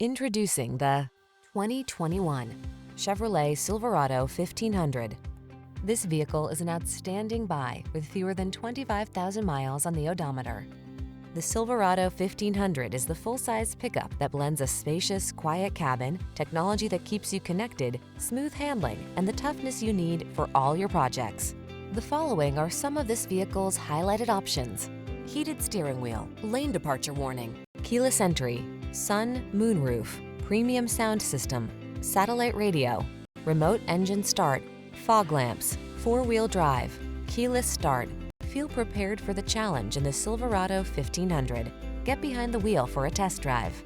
Introducing the 2021 Chevrolet Silverado 1500. This vehicle is an outstanding buy with fewer than 25,000 miles on the odometer. The Silverado 1500 is the full-size pickup that blends a spacious, quiet cabin, technology that keeps you connected, smooth handling, and the toughness you need for all your projects. The following are some of this vehicle's highlighted options: heated steering wheel, lane departure warning, keyless entry, sun, moonroof, premium sound system, satellite radio, remote engine start, fog lamps, four-wheel drive, keyless start. Feel prepared for the challenge in the Silverado 1500. Get behind the wheel for a test drive.